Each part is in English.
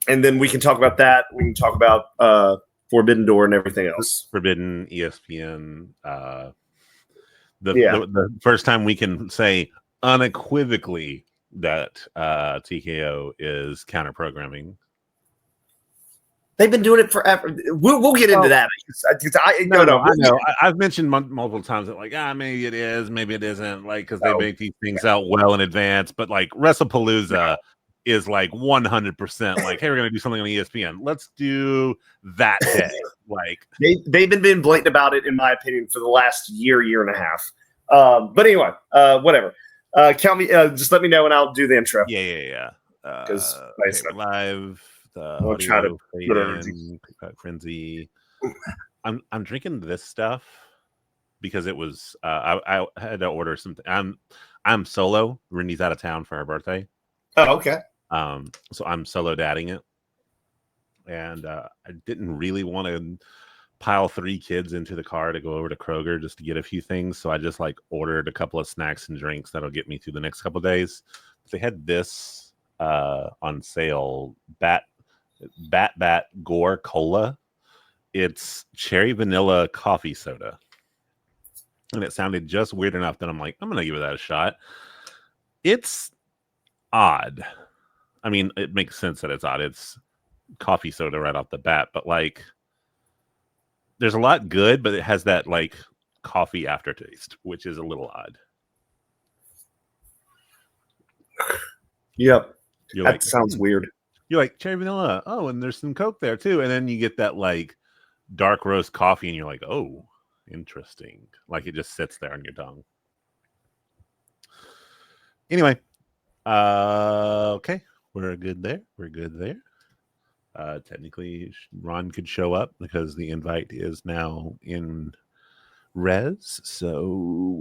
And then we can talk about that. We can talk about Forbidden Door and everything else. Forbidden, ESPN. The first time we can say unequivocally that TKO is counter programming. They've been doing it forever. We'll get into that. I know. I've mentioned multiple times that maybe it is, maybe it isn't, because they make these things out well in advance. But WrestlePalooza is 100% hey, we're gonna do something on ESPN. Let's do that day. They've been being blatant about it, in my opinion, for the last year and a half. But anyway, whatever. Count me. Just let me know, and I'll do the intro. Yeah. Because live. We'll try to frenzy. I'm drinking this stuff because it was I had to order something. I'm solo. Rindy's out of town for her birthday. Oh, okay. So I'm solo dadding it, and I didn't really want to pile 3 kids into the car to go over to Kroger just to get a few things. So I just ordered a couple of snacks and drinks that'll get me through the next couple of days. They had this on sale, Bat Gore Cola. It's cherry vanilla coffee soda, and it sounded just weird enough that I'm gonna give that a shot. It's odd. I mean, it makes sense that it's odd. It's coffee soda right off the bat, but there's a lot good, but it has that coffee aftertaste, which is a little odd. Yep. That sounds weird. You're cherry vanilla. Oh, and there's some Coke there too. And then you get that dark roast coffee, and you're oh, interesting. It just sits there on your tongue. Anyway, okay, we're good there. Technically, Ron could show up because the invite is now in res. So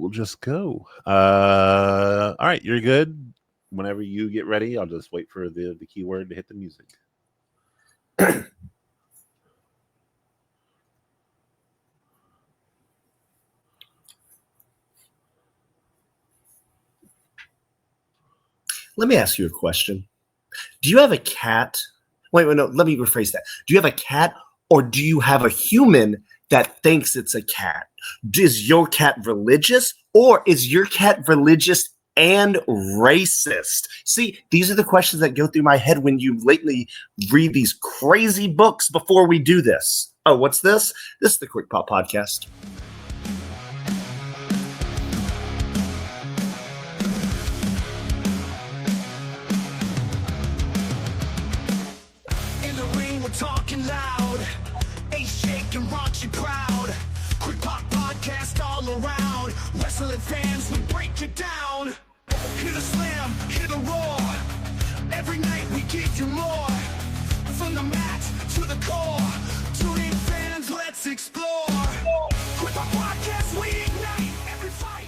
we'll just go. All right, you're good. Whenever you get ready, I'll just wait for the keyword to hit the music. Let me ask you a question. Do you have a cat? Wait, no, let me rephrase that. Do you have a cat, or do you have a human that thinks it's a cat? Is your cat religious, or is your cat religious and racist? See, these are the questions that go through my head when you lately read these crazy books before we do this. Oh, what's this? This is the Quick Pop Podcast. In the ring, we're talking loud. Ace shaking, raunchy, proud. Quick Pop Podcast all around. Wrestling fans, we break it down. Hit a slam, hit a roar. Every night we give you more. From the mat to the core. Tune in fans, let's explore. Quick Pop Podcast, we ignite every fight.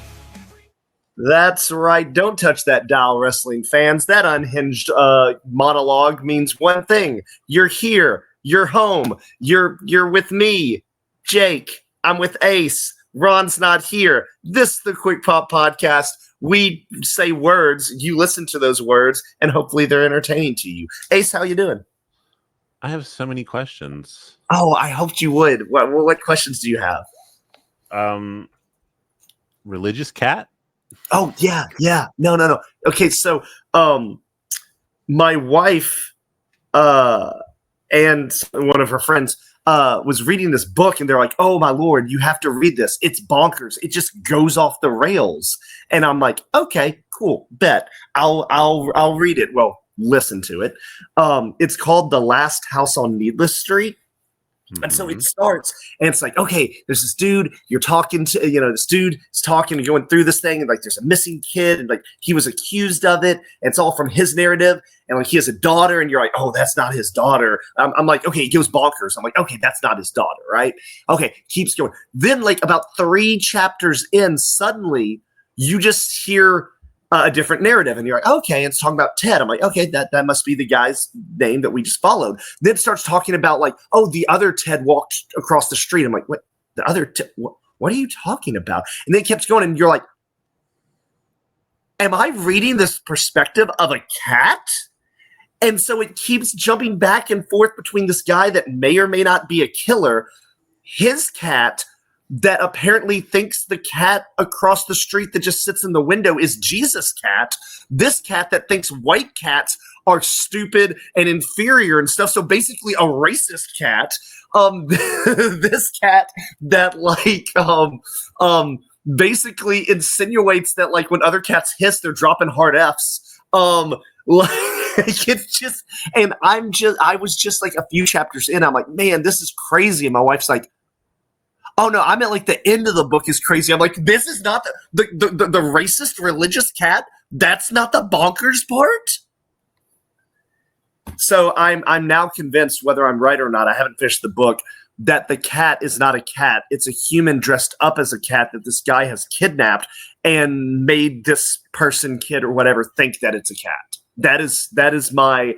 That's right. Don't touch that dial, wrestling fans. That unhinged monologue means one thing. You're here. You're home. You're with me, Jake. I'm with Ace. Ron's not here. This is the Quick Pop Podcast. We say words, you listen to those words, and hopefully they're entertaining to you. Ace, how you doing? I have so many questions. Oh, I hoped you would. What questions do you have? Religious cat? Oh, yeah. No. Okay, so my wife and one of her friends was reading this book, and they're like, "Oh my Lord, you have to read this. It's bonkers. It just goes off the rails." And I'm like, "Okay, cool, bet. I'll read it. Well, listen to it." It's called The Last House on Needless Street. Mm-hmm. And so it starts, and it's okay, there's this dude you're talking to, this dude is talking and going through this thing, and there's a missing kid, and he was accused of it, and it's all from his narrative, and he has a daughter, and you're like, oh, that's not his daughter. I'm like, okay, it goes bonkers. I'm like, okay, that's not his daughter, right? Okay, keeps going. Then about 3 chapters in, suddenly you just hear a different narrative, and you're like, okay, it's talking about Ted. I'm like, okay, that must be the guy's name that we just followed. Then it starts talking about oh, the other Ted walked across the street. I'm like, what? The other Ted? What are you talking about? And then it keeps going, and you're like, am I reading this perspective of a cat? And so it keeps jumping back and forth between this guy that may or may not be a killer, his cat that apparently thinks the cat across the street that just sits in the window is Jesus' cat, this cat that thinks white cats are stupid and inferior and stuff. So basically a racist cat. This cat that basically insinuates that like when other cats hiss, they're dropping hard Fs. Like it's just, and I was just like a few chapters in. I'm like, man, this is crazy. And my wife's like, oh no, I'm at like the end of the book is crazy. I'm like, this is not the racist religious cat. That's not the bonkers part. So I'm now convinced, whether I'm right or not, I haven't finished the book, that the cat is not a cat. It's a human dressed up as a cat that this guy has kidnapped and made this person, kid, or whatever think that it's a cat. That is my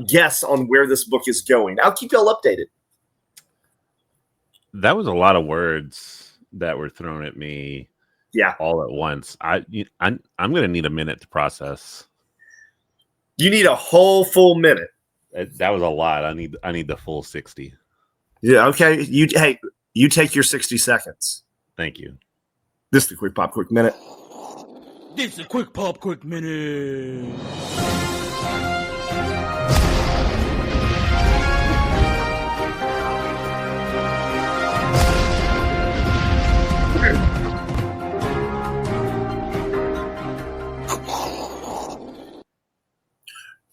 guess on where this book is going. I'll keep y'all updated. That was a lot of words that were thrown at me. Yeah, all at once. I'm gonna need a minute to process. You need a whole full minute. That was a lot. I need the full 60. Yeah. Okay. You take your 60 seconds. Thank you. This is the Quick Pop Quick Minute. This is a Quick Pop Quick Minute.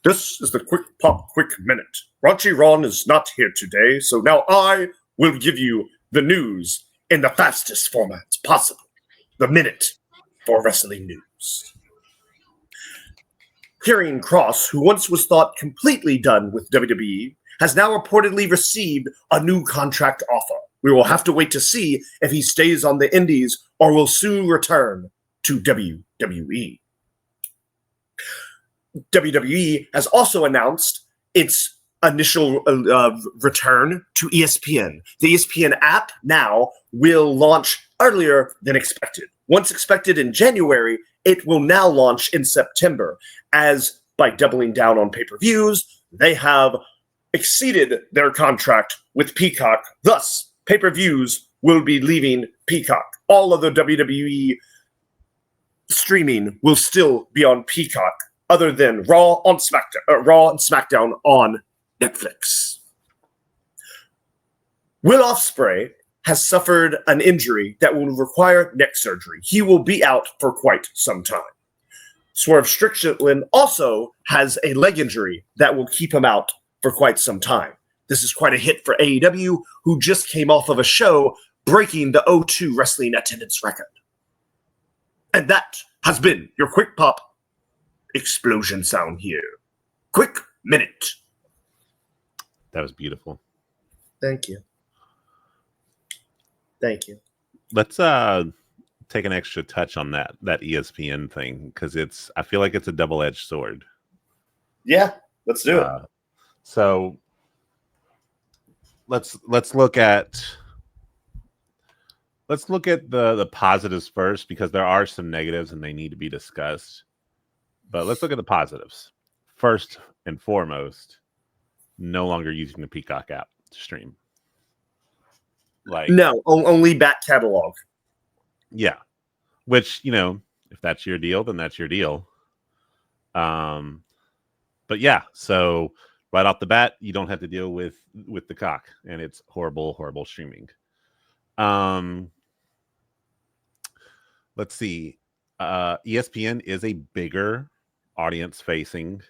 This is the Quick Pop Quick Minute. Raunchy Ron is not here today, so now I will give you the news in the fastest format possible. The Minute for Wrestling News. Karrion Kross, who once was thought completely done with WWE, has now reportedly received a new contract offer. We will have to wait to see if he stays on the Indies or will soon return to WWE. WWE has also announced its initial return to ESPN. The ESPN app now will launch earlier than expected. Once expected in January, it will now launch in September, as by doubling down on pay-per-views, they have exceeded their contract with Peacock. Thus, pay-per-views will be leaving Peacock. All of the WWE streaming will still be on Peacock, other than Raw and SmackDown on Netflix. Will Ospreay has suffered an injury that will require neck surgery. He will be out for quite some time. Swerve Strickland also has a leg injury that will keep him out for quite some time. This is quite a hit for AEW, who just came off of a show breaking the O2 wrestling attendance record. And that has been your Quick Pop explosion sound here. Quick Minute. That was beautiful. Thank you. Thank you. Let's take an extra touch on that ESPN thing, because I feel like it's a double-edged sword. Yeah, let's do it. So let's look at the positives first, because there are some negatives and they need to be discussed. But let's look at the positives. First and foremost, no longer using the Peacock app to stream. No, only back catalog. Yeah. Which, if that's your deal, then that's your deal. But yeah, so right off the bat, you don't have to deal with the cock, and it's horrible, horrible streaming. Let's see. ESPN is a bigger audience facing,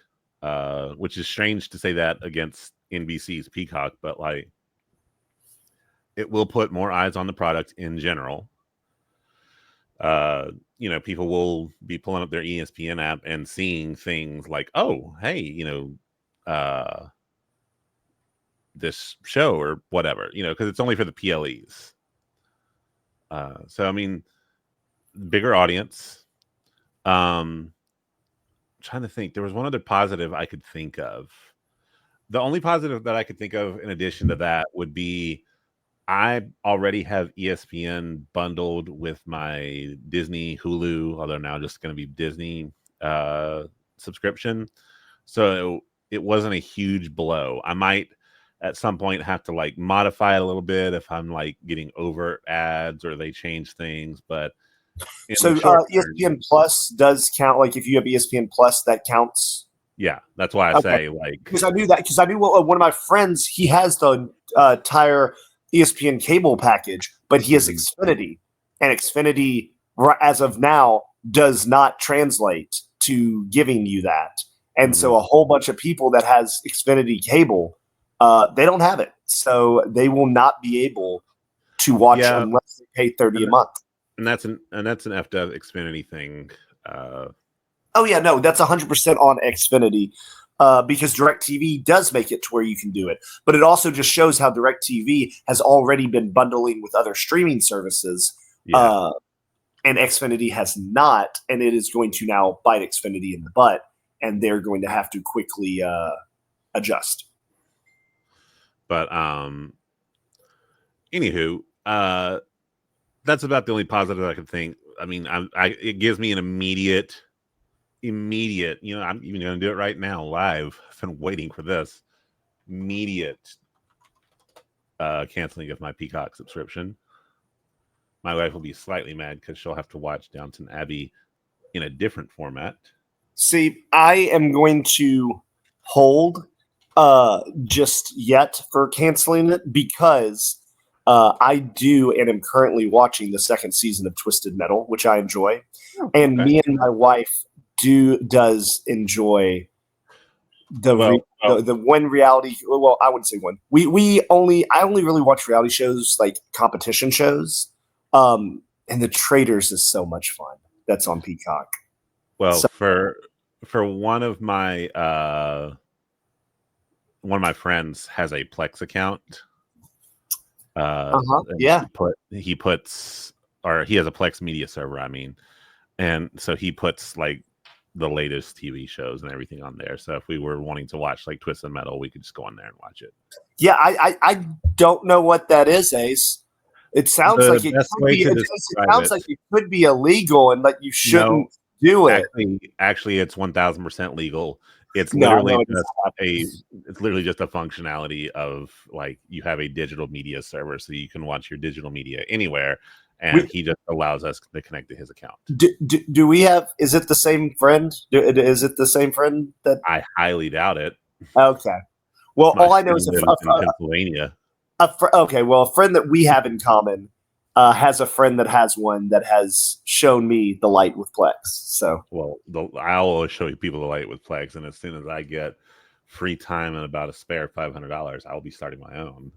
which is strange to say that against NBC's Peacock, but it will put more eyes on the product in general. People will be pulling up their ESPN app and seeing things like, oh, hey, this show or whatever, because it's only for the PLEs. So, I mean, bigger audience. Trying to think, there was one other positive I could think of. The only positive that I could think of in addition to that would be I already have ESPN bundled with my Disney Hulu, although now just going to be Disney subscription. So it wasn't a huge blow. I might at some point have to like modify it a little bit if I'm like getting overt ads or they change things, but in So the short term, ESPN Plus does count. Like if you have ESPN Plus, that counts. yeah, that's why I Okay. say like Because I knew that. Because I knew one of my friends, he has the entire ESPN cable package, but he has Xfinity, and Xfinity, as of now, does not translate to giving you that. And so a whole bunch of people that has Xfinity cable, they don't have it, so they will not be able to watch unless they pay $30 a month. and that's an FW Xfinity thing. Oh yeah, no, that's 100% on Xfinity because DirecTV does make it to where you can do it. But it also just shows how DirecTV has already been bundling with other streaming services, and Xfinity has not, and it is going to now bite Xfinity in the butt, and they're going to have to quickly adjust. But anywho, that's about the only positive I can think. I mean, it gives me an immediate. I'm even going to do it right now live. I've been waiting for this immediate canceling of my Peacock subscription. My wife will be slightly mad because she'll have to watch Downton Abbey in a different format. See, I am going to hold just yet for canceling it because I do and am currently watching the second season of Twisted Metal, which I enjoy. And me and my wife does enjoy the one reality. Well, I wouldn't say one. I only really watch reality shows like competition shows. And The Traitors is so much fun. That's on Peacock. Well, for one of my friends has a Plex account. Yeah. He puts, or he has a Plex media server. I mean, and so he puts like the latest TV shows and everything on there. So if we were wanting to watch like Twisted Metal, we could just go on there and watch it. Yeah, I don't know what that is, Ace. It sounds like it could be illegal and that you shouldn't do it. Actually, it's 1000% legal. It's literally it's literally just a functionality of like you have a digital media server, so you can watch your digital media anywhere. And he just allows us to connect to his account. Do we have? Is it the same friend? Is it the same friend that? I highly doubt it. Okay. Well, all I know is in Pennsylvania. Okay. Well, a friend that we have in common has a friend that has one that has shown me the light with Plex. So, well, I'll always show you people the light with Plex, and as soon as I get free time and about a spare $500, I'll be starting my own.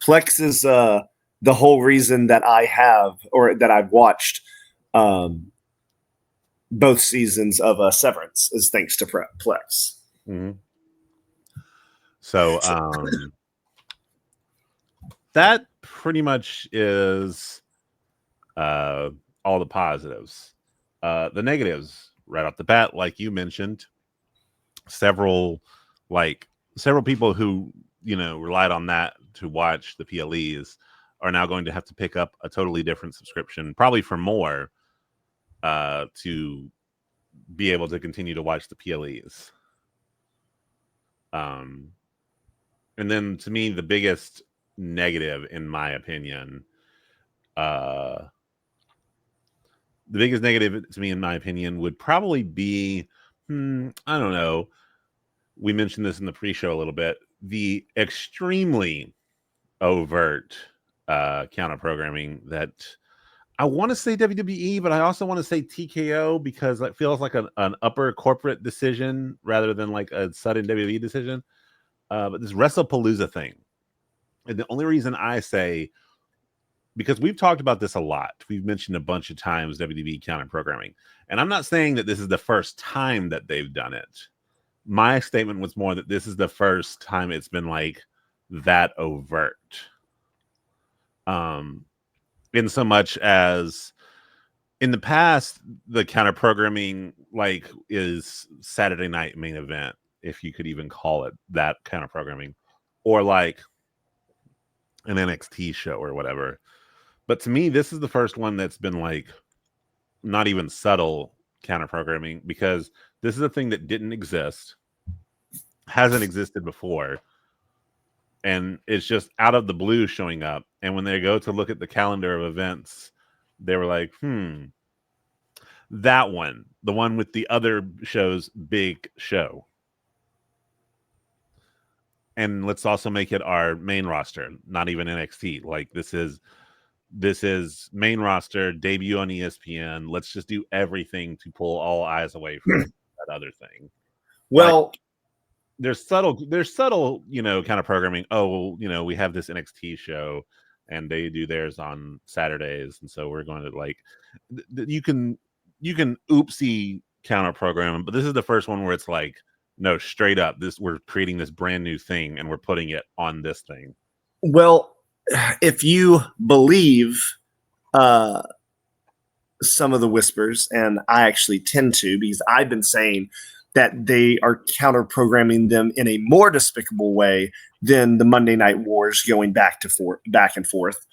Plex is the whole reason that I have, or that I've watched both seasons of Severance is thanks to Plex. Mm-hmm. So that pretty much is all the positives. The negatives, right off the bat, like you mentioned, several people who relied on that to watch the PLEs are now going to have to pick up a totally different subscription, probably for more, to be able to continue to watch the PLEs. And then to me, the biggest negative, in my opinion, would probably be, I don't know. We mentioned this in the pre-show a little bit. The extremely overt counter programming that I want to say WWE, but I also want to say TKO because it feels like an upper corporate decision rather than like a sudden WWE decision. But this WrestlePalooza thing, and the only reason I say, because we've talked about this a lot, we've mentioned a bunch of times WWE counter programming, and I'm not saying that this is the first time that they've done it. My statement was more that this is the first time it's been like that overt. In so much as in the past, the counter programming like is Saturday Night Main Event, if you could even call it that counter programming, or like an NXT show or whatever. But to me, this is the first one that's been like not even subtle counter programming, because this is a thing that didn't exist. hasn't existed before. And it's just out of the blue showing up. And when they go to look at the calendar of events, they were like, that one, the one with the other show's big show. And let's also make it our main roster, not even NXT. Like this is main roster, debut on ESPN. Let's just do everything to pull all eyes away from that other thing. Well, there's subtle, kind of programming. Oh, we have this NXT show and they do theirs on Saturdays. And so we're going to like, you can oopsie counter program, but this is the first one where it's like, no, straight up, we're creating this brand new thing and we're putting it on this thing. Well, if you believe some of the whispers, and I actually tend to, because I've been saying that they are counter programming them in a more despicable way than the Monday Night Wars going back and forth.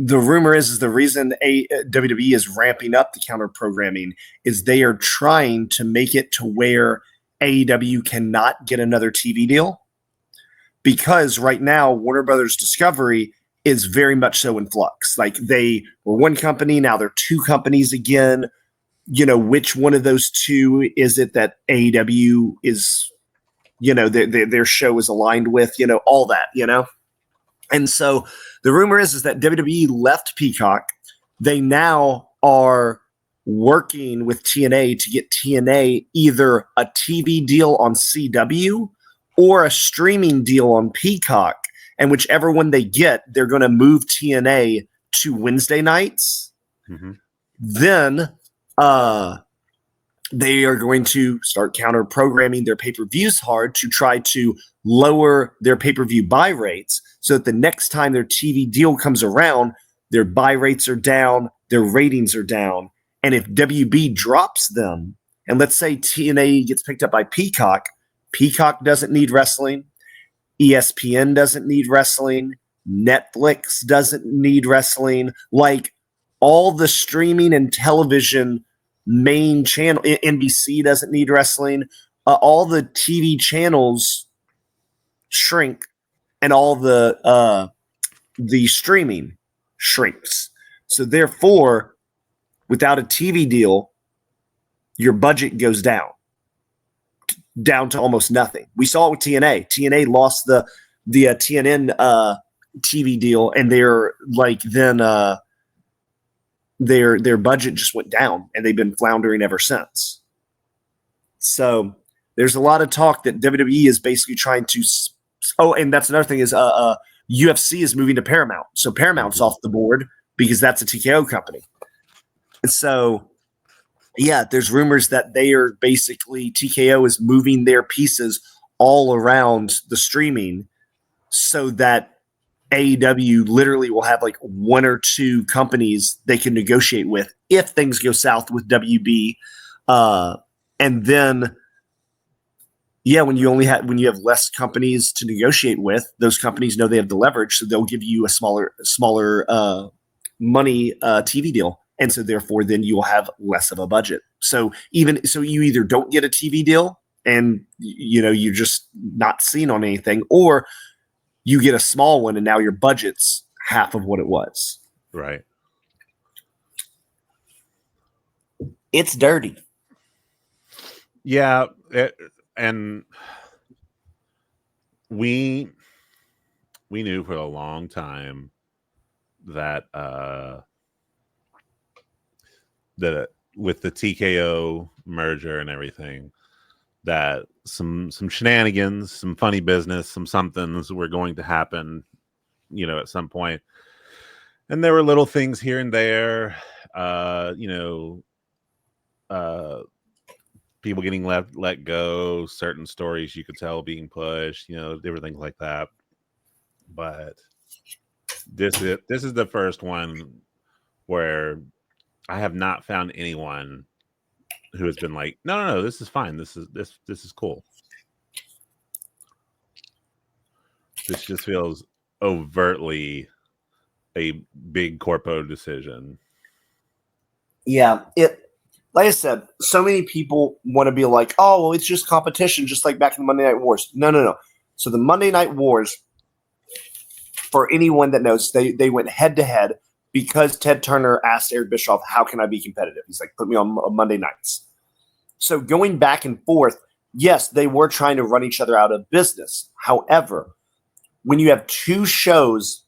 The rumor is the reason WWE is ramping up the counter programming is they are trying to make it to where AEW cannot get another TV deal, because right now Warner Brothers Discovery is very much so in flux. Like they were one company, now they're two companies again. Which one of those two is it that AEW is, their show is aligned with, all that, And so the rumor is that WWE left Peacock. They now are working with TNA to get TNA either a TV deal on CW or a streaming deal on Peacock. And whichever one they get, they're going to move TNA to Wednesday nights. Mm-hmm. Then they are going to start counter programming their pay-per-views hard to try to lower their pay-per-view buy rates so that the next time their TV deal comes around, their buy rates are down, their ratings are down. And if WB drops them, and let's say TNA gets picked up by Peacock, Peacock doesn't need wrestling, ESPN doesn't need wrestling, Netflix doesn't need wrestling, like all the streaming and television main channel, NBC doesn't need wrestling, all the TV channels shrink, and all the streaming shrinks. So therefore, without a TV deal, your budget goes down to almost nothing. We saw it with TNA. TNA lost the TNN TV deal, and they're like then their budget just went down, and they've been floundering ever since. So there's a lot of talk that WWE is basically trying to. Oh, and that's another thing is UFC is moving to Paramount, so Paramount's off the board because that's a TKO company. So yeah, there's rumors that they are basically TKO is moving their pieces all around the streaming so that AEW literally will have like one or two companies they can negotiate with if things go south with WB. And then, yeah, when you have less companies to negotiate with, those companies know they have the leverage, so they'll give you a smaller money TV deal. And so therefore, then you will have less of a budget. So you either don't get a TV deal and you're just not seen on anything, or you get a small one and now your budget's half of what it was. Right. It's dirty. Yeah, and we knew for a long time that with the TKO merger and everything, that some shenanigans, some funny business, some somethings were going to happen, at some point. And there were little things here and there, people getting let go, certain stories you could tell being pushed, different things like that. But this is the first one where I have not found anyone who has been like, no, this is fine. This is cool. This just feels overtly a big corpo decision. Yeah, like I said, so many people want to be like, oh, well, it's just competition, just like back in the Monday Night Wars. No. So the Monday Night Wars, for anyone that knows, they went head to head because Ted Turner asked Eric Bischoff, how can I be competitive? He's like, put me on Monday nights. So going back and forth, yes, they were trying to run each other out of business. However, when you have two shows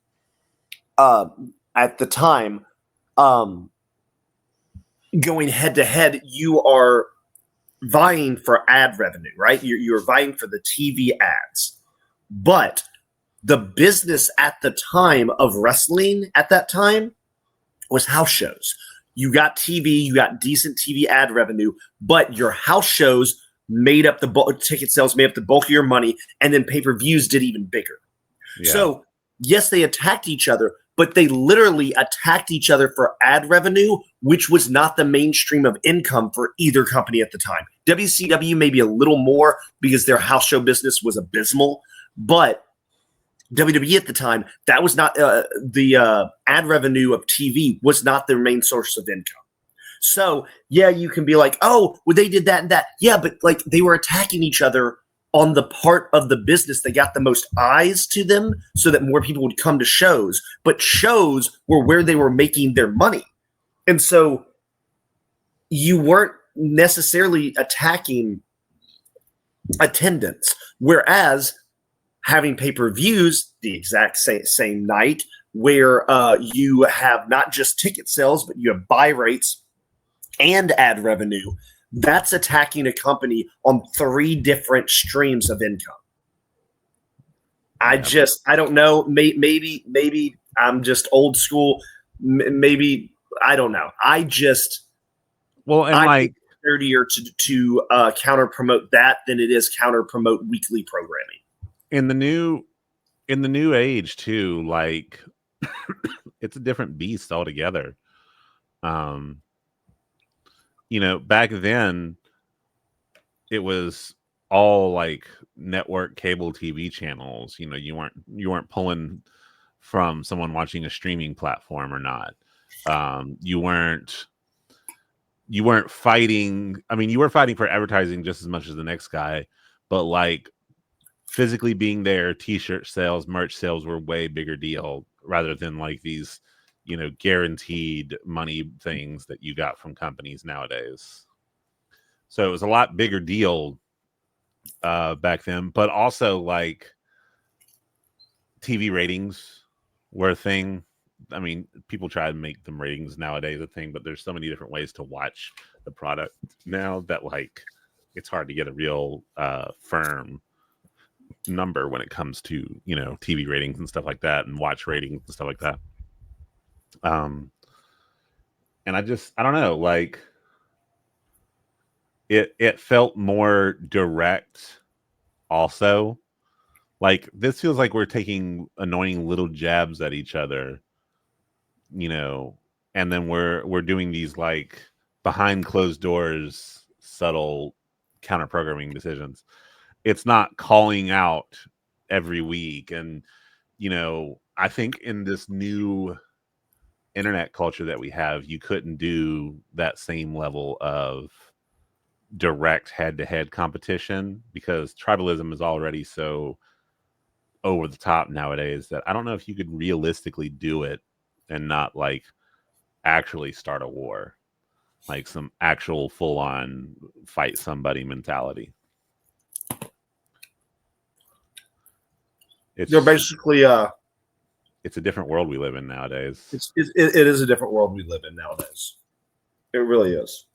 at the time going head to head, you are vying for ad revenue, right? You're vying for the TV ads. But the business at the time of wrestling at that time was house shows. You got TV, you got decent TV ad revenue, but your house shows made up the ticket sales, made up the bulk of your money, and then pay-per-views did even bigger. Yeah. So, yes, they attacked each other, but they literally attacked each other for ad revenue, which was not the mainstream of income for either company at the time. WCW maybe a little more because their house show business was abysmal, but WWE at the time, that was not the ad revenue of TV was not their main source of income. So, yeah, you can be like, oh, well, they did that and that. Yeah, but like they were attacking each other on the part of the business that got the most eyes to them so that more people would come to shows. But shows were where they were making their money. And so you weren't necessarily attacking attendance. Whereas having pay-per-views the exact same night where you have not just ticket sales, but you have buy rates and ad revenue, that's attacking a company on 3 different streams of income. I don't know. Maybe I'm just old school. Maybe, I don't know. I'm dirtier to counter promote that than it is counter promote weekly programming. In the new age too, like it's a different beast altogether. Back then it was all like network cable TV channels. You weren't pulling from someone watching a streaming platform or not. You weren't fighting. I mean, you were fighting for advertising just as much as the next guy, but like physically being there, t-shirt sales, merch sales were way bigger deal rather than like these, guaranteed money things that you got from companies nowadays. So it was a lot bigger deal back then, but also like TV ratings were a thing. I mean, people try to make them ratings nowadays a thing, but there's so many different ways to watch the product now that like it's hard to get a real firm number when it comes to TV ratings and stuff like that and watch ratings and stuff like that. And I don't know, like it felt more direct also. Like this feels like we're taking annoying little jabs at each other, and then we're doing these like behind closed doors subtle counter programming decisions. It's not calling out every week. And, I think in this new internet culture that we have, you couldn't do that same level of direct head-to-head competition because tribalism is already so over the top nowadays that I don't know if you could realistically do it and not like actually start a war, like some actual full-on fight somebody mentality. They're basically it's a different world we live in nowadays. It is a different world we live in nowadays. It really is.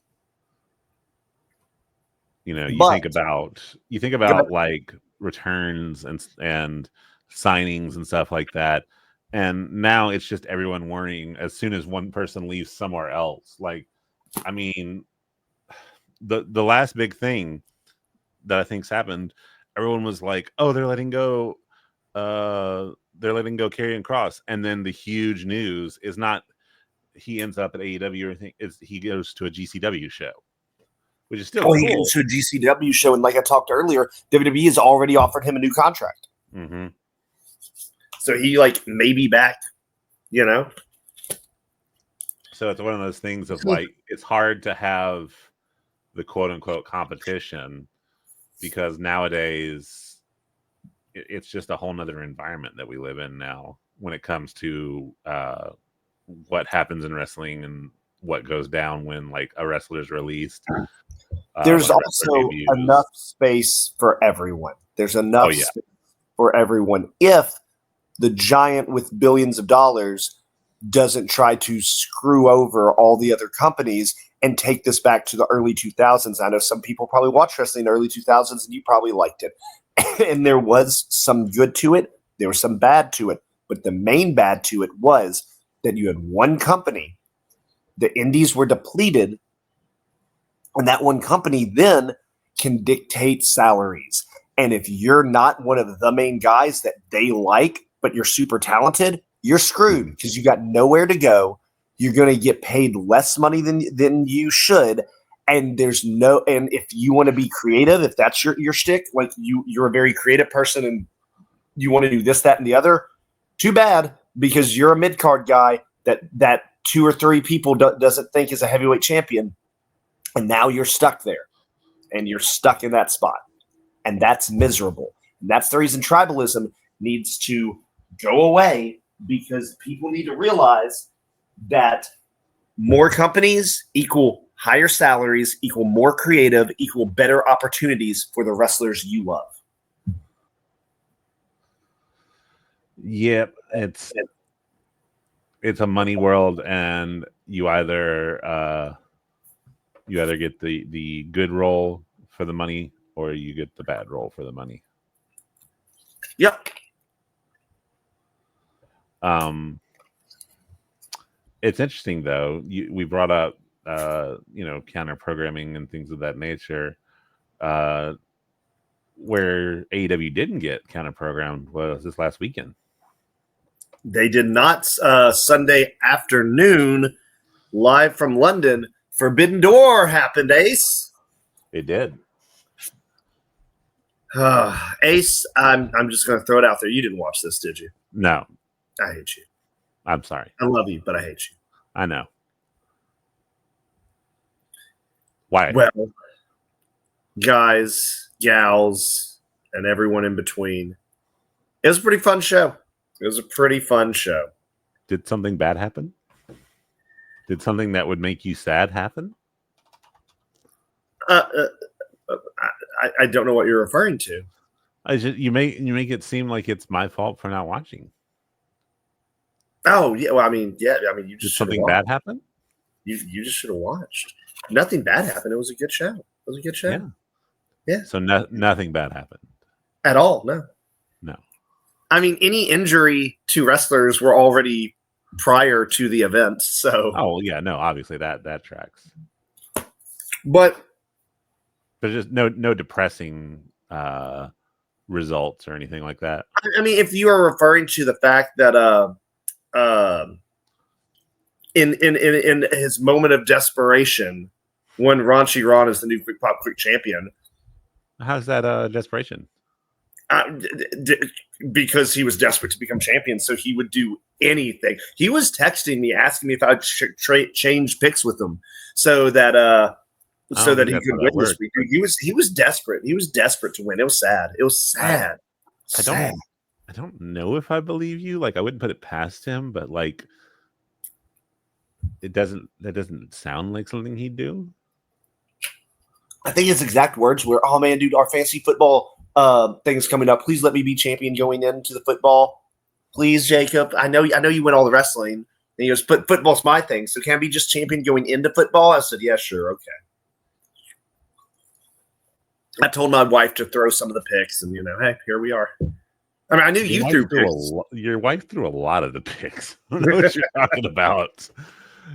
You think about like returns and signings and stuff like that. And now it's just everyone worrying as soon as one person leaves somewhere else. Like, I mean, the last big thing that I think's happened, everyone was like, oh, they're letting go Karrion Kross, and then the huge news is not he ends up at AEW or anything, is he goes to a GCW show, which is still cool. He goes to a GCW show, and like I talked earlier, WWE has already offered him a new contract. Mm-hmm. So he like may be back, So it's one of those things of like, it's hard to have the quote unquote competition because nowadays it's just a whole nother environment that we live in now when it comes to what happens in wrestling and what goes down when like a wrestler is released. There's also enough space for everyone. There's enough space for everyone if the giant with billions of dollars doesn't try to screw over all the other companies and take this back to the early 2000s. I know some people probably watched wrestling in the early 2000s and you probably liked it. And there was some good to it. There was some bad to it. But the main bad to it was that you had one company. The indies were depleted. And that one company then can dictate salaries. And if you're not one of the main guys that they like, but you're super talented, you're screwed because you got nowhere to go. You're going to get paid less money than you should. And and if you want to be creative, if that's your shtick, like you're a very creative person and you want to do this, that, and the other, too bad, because you're a mid-card guy that 2 or 3 people doesn't think is a heavyweight champion. And now you're stuck there and you're stuck in that spot. And that's miserable. And that's the reason tribalism needs to go away, because people need to realize that more companies equal higher salaries, equal more creative, equal better opportunities for the wrestlers you love. Yep, it's a money world, and you either get the good role for the money or you get the bad role for the money. Yep. It's interesting though. We brought up counter programming and things of that nature. Where AEW didn't get counter programmed was this last weekend. They did not. Sunday afternoon, live from London, Forbidden Door happened, Ace. It did. Ace, I'm just going to throw it out there. You didn't watch this, did you? No. I hate you. I'm sorry. I love you, but I hate you. I know. Why? Well, guys, gals, and everyone in between, it was a pretty fun show. It was a pretty fun show. Did something bad happen? Did something that would make you sad happen? I don't know what you're referring to. You make it seem like it's my fault for not watching. Oh yeah, well, you just did something bad happen? You just should have watched. Nothing bad happened. It was a good show. It was a good show. Yeah. So nothing bad happened at all. No. Any injury to wrestlers were already prior to the event. So. Oh yeah, no. Obviously that tracks. But just no depressing results or anything like that. If you are referring to the fact that in his moment of desperation, when Raunchy Ron is the new Quick Pop Quick champion, how's that desperation? Because he was desperate to become champion, so he would do anything. He was texting me asking me if I'd change picks with him so that he could win this week. He was desperate. He was desperate to win. It was sad. It was sad. I don't know if I believe you. Like, I wouldn't put it past him, but like, that doesn't sound like something he'd do. I think his exact words were, "Oh man, dude, our fantasy football thing's coming up. Please let me be champion going into the football. Please, Jacob. I know you win all the wrestling." And he goes, "But football's my thing. So can I be just champion going into football?" I said, "Yeah, sure, okay." I told my wife to throw some of the picks, and hey, here we are. I knew you threw picks. Your wife threw a lot of the picks. I don't know what you're talking about.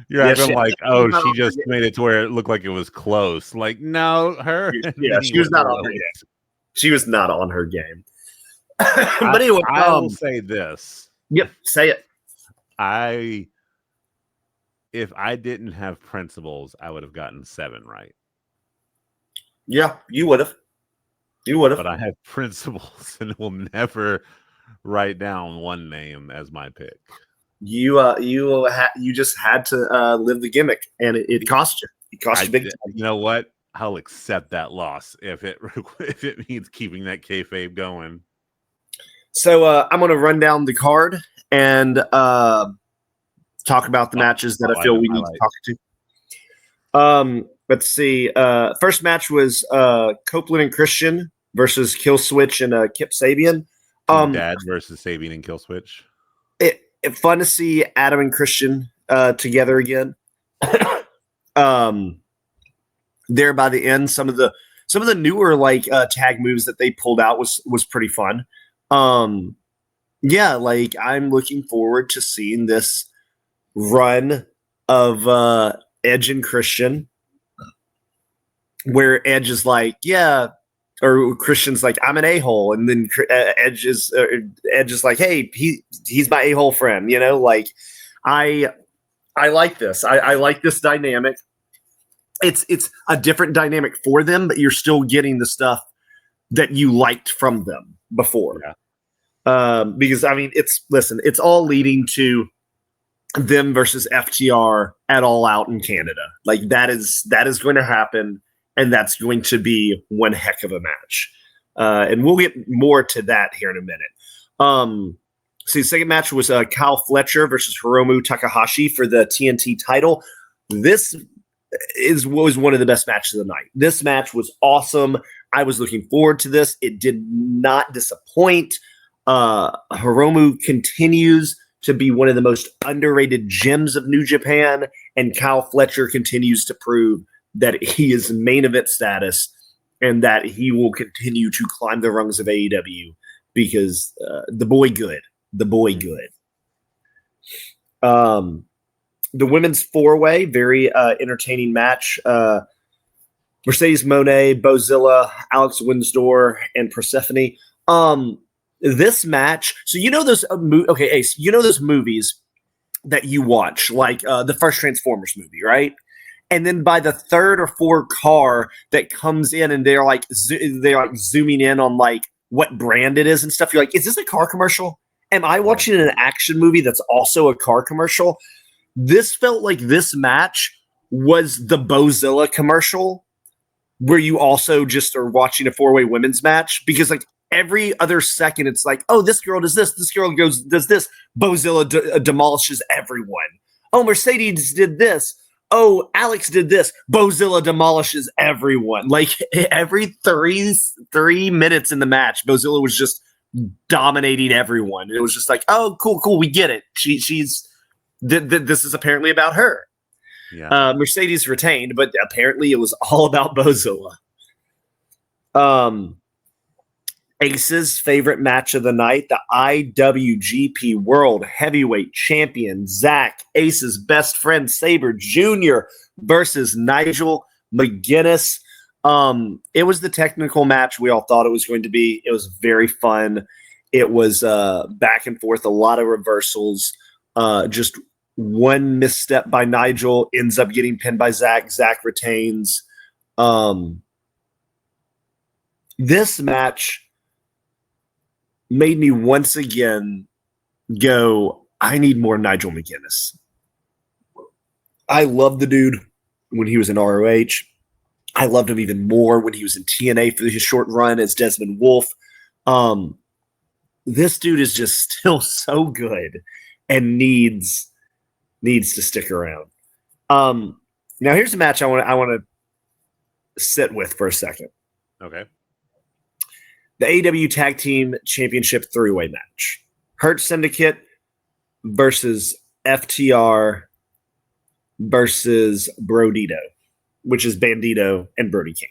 You're acting like, she just made it to where it looked like it was close. Like, no, her. Yeah, she was not on her game. She was not on her game. But anyway, I will say this. Yep, say it. If I didn't have principles, I would have gotten 7 right. Yeah, you would have. But I have principles and will never write down one name as my pick. You just had to live the gimmick, and it cost you. It cost you big time. You know what? I'll accept that loss if it if it means keeping that kayfabe going. So I'm going to run down the card and talk about the matches that I feel we need to talk to. Let's see. First match was Copeland and Christian versus Killswitch and Kip Sabian. Dad versus Sabian and Killswitch. It fun to see Adam and Christian together again. There by the end, some of the newer like tag moves that they pulled out was pretty fun. Yeah, like I'm looking forward to seeing this run of Edge and Christian, where Edge is like, yeah, or Christian's like, I'm an a-hole, and then Edge is like, hey, he's my a-hole friend, you know, like I like this. I like this dynamic. It's a different dynamic for them, but you're still getting the stuff that you liked from them before. Yeah. Because I mean, it's all leading to them versus FTR at All Out in Canada. Like that is going to happen, and that's going to be one heck of a match. And we'll get more to that here in a minute. So the second match was Kyle Fletcher versus Hiromu Takahashi for the TNT title. This was one of the best matches of the night. This match was awesome. I was looking forward to this. It did not disappoint. Hiromu continues to be one of the most underrated gems of New Japan, and Kyle Fletcher continues to prove that he is main event status and that he will continue to climb the rungs of AEW because the boy good. The women's four-way, very entertaining match. Mercedes Moné, Bozilla, Alex Windsor, and Persephone. This match, so you know those Ace, you know those movies that you watch, like the first Transformers movie, right? And then by the third or fourth car that comes in, and they're like zooming in on like what brand it is and stuff. You're like, is this a car commercial? Am I watching an action movie that's also a car commercial? This felt like this match was the Bozilla commercial, where you also just are watching a four-way women's match, because like every other second it's like, oh, this girl does this girl does this, Bozilla demolishes everyone. Oh, Mercedes did this. Oh, Alex did this, Bozilla demolishes everyone. Like every three minutes in the match, Bozilla was just dominating everyone. It was just like, oh, cool, we get it. She's this is apparently about her. Yeah. Mercedes retained, but apparently it was all about Bozilla. Ace's favorite match of the night, the IWGP World Heavyweight Champion Zach, Ace's best friend Sabre Jr. versus Nigel McGuinness. It was the technical match we all thought it was going to be. It was very fun. It was back and forth, a lot of reversals. Just one misstep by Nigel ends up getting pinned by Zach. Zach retains. This match made me once again go, I need more Nigel McGuinness. I loved the dude when he was in ROH. I loved him even more when he was in TNA for his short run as Desmond Wolfe. This dude is just still so good and needs to stick around. Now here's a match I want to sit with for a second. Okay. The AEW Tag Team Championship three-way match. Hurt Syndicate versus FTR versus Brodito, which is Bandito and Brody King.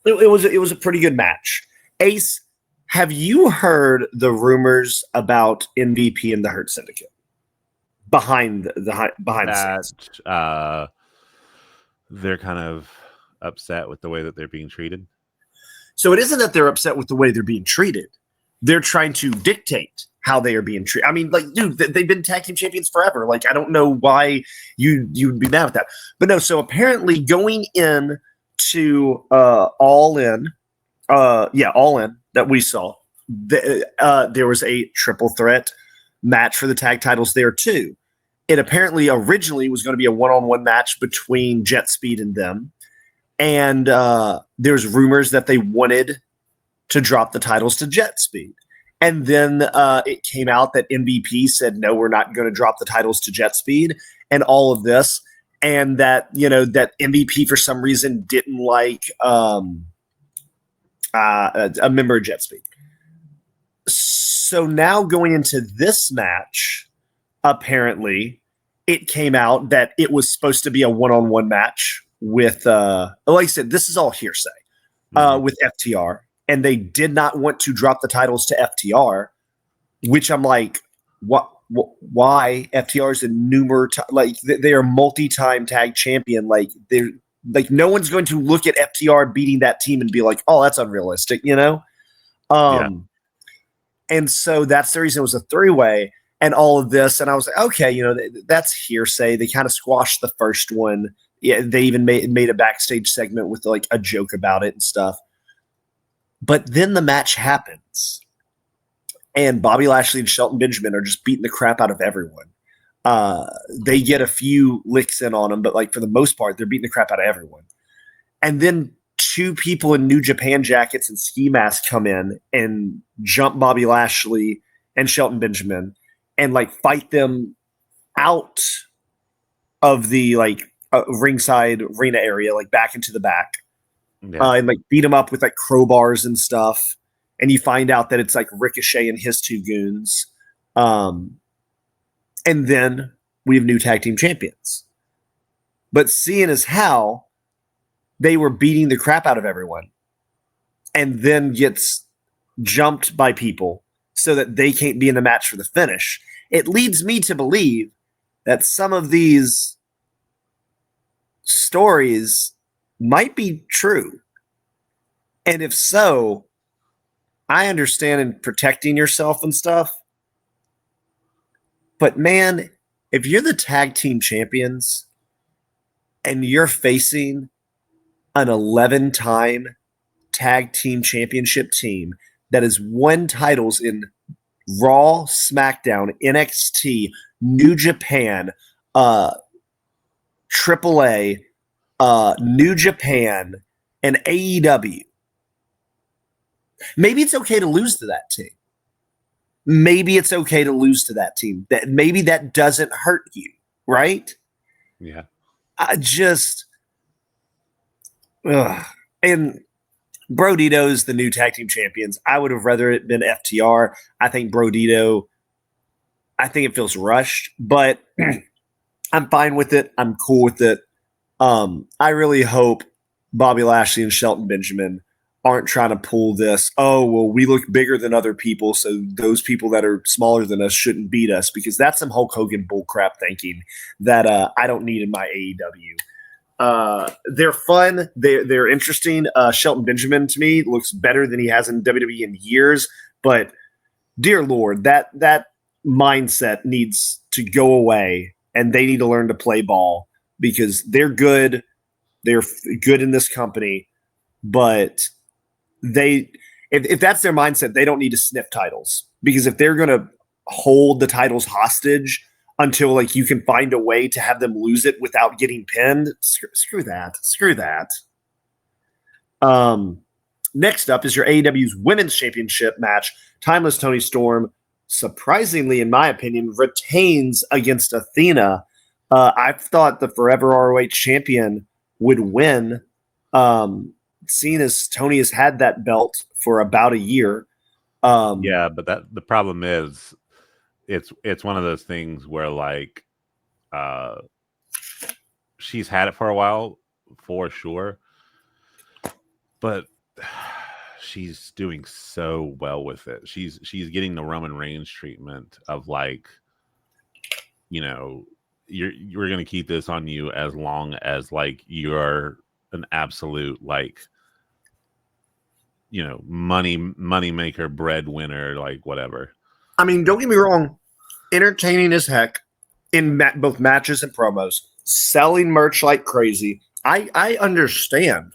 It was a pretty good match. Ace, have you heard the rumors about MVP and the Hurt Syndicate behind the scenes? They're kind of upset with the way that they're being treated. So it isn't that they're upset with the way they're being treated. They're trying to dictate how they are being treated. I mean, like, dude, they've been tag team champions forever. Like, I don't know why you'd be mad at that. But no, so apparently going in to All In that we saw, there was a triple threat match for the tag titles there too. It apparently originally was going to be a one-on-one match between Jet Speed and them. And there's rumors that they wanted to drop the titles to Jet Speed. And then it came out that MVP said, no, we're not going to drop the titles to Jet Speed and all of this. And that, that MVP for some reason didn't like a member of Jet Speed. So now going into this match, apparently it came out that it was supposed to be a one-on-one match with, like I said, this is all hearsay, with FTR. And they did not want to drop the titles to FTR, which I'm like, what? Why? FTR is a they are multi-time tag champion. Like they're like, no one's going to look at FTR beating that team and be like, oh, that's unrealistic, Yeah. And so that's the reason it was a three-way and all of this. And I was like, okay, that's hearsay. They kind of squashed the first one. Yeah, they even made a backstage segment with like a joke about it and stuff. But then the match happens, and Bobby Lashley and Shelton Benjamin are just beating the crap out of everyone. They get a few licks in on them, but like for the most part, they're beating the crap out of everyone. And then two people in New Japan jackets and ski masks come in and jump Bobby Lashley and Shelton Benjamin and like fight them out of the ringside arena area, like back into the back. Yeah. And like beat him up with like crowbars and stuff. And you find out that it's like Ricochet and his two goons. And then we have new tag team champions. But seeing as how they were beating the crap out of everyone and then gets jumped by people so that they can't be in the match for the finish, it leads me to believe that some of these stories might be true. And if so, I understand in protecting yourself and stuff. But man, if you're the tag team champions and you're facing an 11-time tag team championship team that has won titles in Raw, SmackDown, NXT, New Japan, AAA, New Japan, and AEW. Maybe it's okay to lose to that team. Maybe it's okay to lose to that team. That maybe that doesn't hurt you, right? Yeah. I just and Brodito's the new tag team champions. I would have rather it been FTR. I think Brodito, I think it feels rushed, but I'm fine with it. I'm cool with it. I really hope Bobby Lashley and Shelton Benjamin aren't trying to pull this, oh, well, we look bigger than other people, so those people that are smaller than us shouldn't beat us, because that's some Hulk Hogan bullcrap thinking that I don't need in my AEW. They're fun. They're interesting. Shelton Benjamin, to me, looks better than he has in WWE in years, but dear Lord, that mindset needs to go away, and they need to learn to play ball, because they're good. They're good in this company, but if that's their mindset, they don't need to sniff titles, because if they're going to hold the titles hostage until like you can find a way to have them lose it without getting pinned, screw that. Next up is your AEW's Women's Championship match. Timeless Toni Storm, surprisingly, in my opinion, retains against Athena. I thought the Forever ROH champion would win. Seeing as Tony has had that belt for about a year. Yeah, but the problem is it's one of those things where like she's had it for a while for sure, but she's doing so well with it. She's getting the Roman Reigns treatment of like, you're going to keep this on you as long as like you're an absolute like money maker, breadwinner, like whatever. I mean, don't get me wrong, entertaining as heck in both matches and promos, selling merch like crazy. I understand.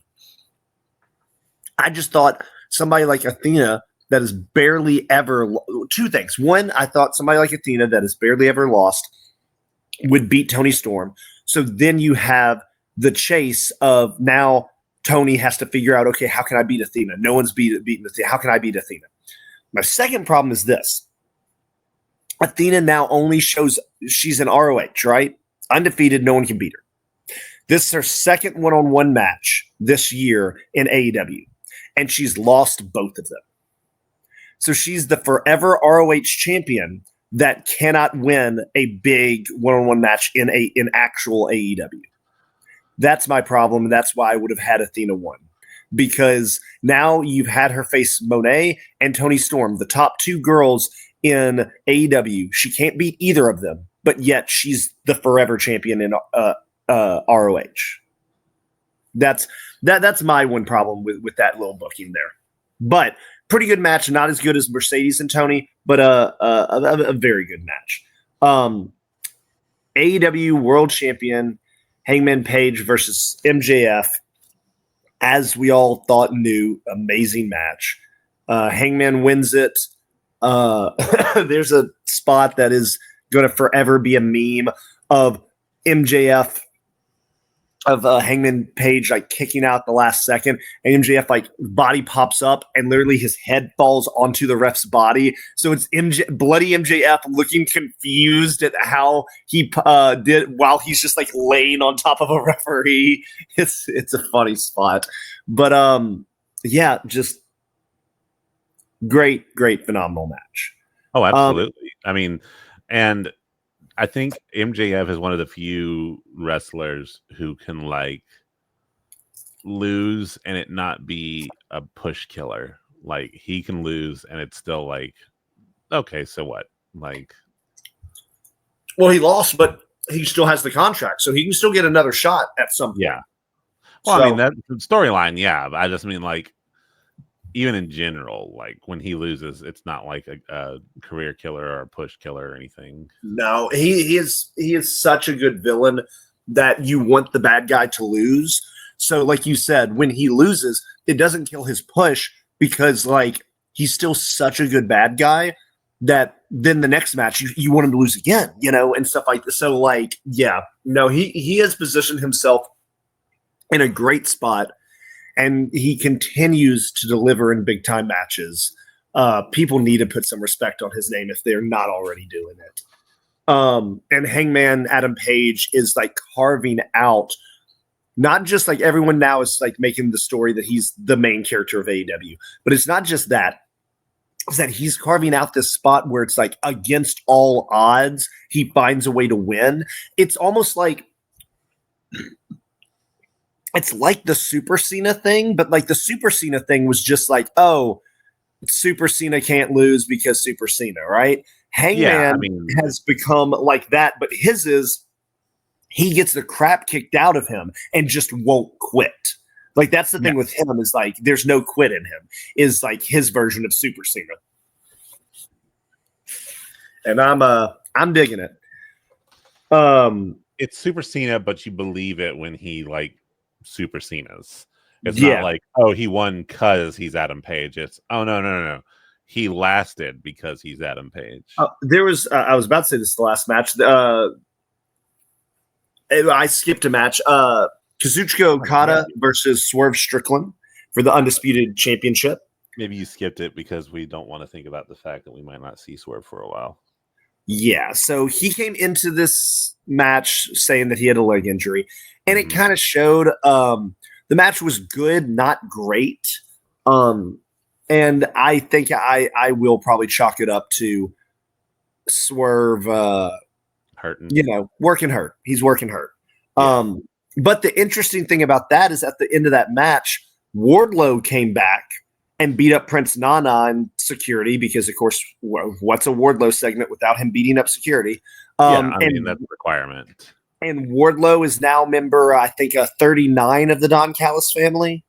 I just thought somebody like Athena that has barely ever two things. One, I thought somebody like Athena that has barely ever lost would beat Toni Storm. So then you have the chase of now Toni has to figure out, okay, how can I beat Athena? No one's beaten Athena. How can I beat Athena? My second problem is this. Athena now only shows she's an ROH, right? Undefeated, no one can beat her. This is her second one-on-one match this year in AEW, and she's lost both of them. So she's the forever ROH champion that cannot win a big one-on-one match in actual AEW. That's my problem. And that's why I would have had Athena win, because now you've had her face Monet and Toni Storm, the top two girls in AEW. She can't beat either of them, but yet she's the forever champion in ROH. That's my one problem with that little booking there. But pretty good match, not as good as Mercedes and Toni, but a very good match. AEW World Champion Hangman Page versus MJF, as we all thought and knew, amazing match. Hangman wins it. There's a spot that is going to forever be a meme of MJF, of Hangman Page like kicking out the last second, and MJF like body pops up and literally his head falls onto the ref's body. So it's bloody MJF looking confused at how he did while he's just like laying on top of a referee. It's a funny spot, but yeah, just great, phenomenal match. Oh, absolutely. I mean, and I think MJF is one of the few wrestlers who can like lose and it not be a push killer. Like he can lose and it's still like, okay, so what? Like, well, he lost, but he still has the contract, so he can still get another shot at some point. Yeah. Well, I mean, that storyline, yeah. But I just mean like, even in general, like when he loses, it's not like a career killer or a push killer or anything. No, he is such a good villain that you want the bad guy to lose. So like you said, when he loses, it doesn't kill his push because like he's still such a good bad guy that then the next match you want him to lose again, you know, and stuff like this. So like, yeah, no, he has positioned himself in a great spot. And he continues to deliver in big time matches. People need to put some respect on his name if they're not already doing it. And Hangman Adam Page is like carving out, not just like everyone now is like making the story that he's the main character of AEW, but it's not just that. It's that he's carving out this spot where it's like against all odds, he finds a way to win. It's almost like it's like the Super Cena thing, but like the Super Cena thing was just like, oh, Super Cena can't lose because Super Cena, right? Hangman has become like that, but his is he gets the crap kicked out of him and just won't quit. Like that's the thing with him is like there's no quit in him, is like his version of Super Cena. And I'm digging it. It's Super Cena, but you believe it when he like Super Cena's. It's not like, oh, he won because he's Adam Page. It's no. He lasted because he's Adam Page. There was I was about to say this is the last match. I skipped a match. Kazuchika Okada versus Swerve Strickland for the Undisputed Championship. Maybe you skipped it because we don't want to think about the fact that we might not see Swerve for a while. Yeah, so he came into this match saying that he had a leg injury, and it kind of showed. The match was good, not great. And I think I will probably chalk it up to Swerve hurting. You know, working hurt. He's working hurt. Yeah. But the interesting thing about that is at the end of that match, Wardlow came back and beat up Prince Nana and security because, of course, what's a Wardlow segment without him beating up security? I mean, that's a requirement. And Wardlow is now member, I think, 39 of the Don Callis family.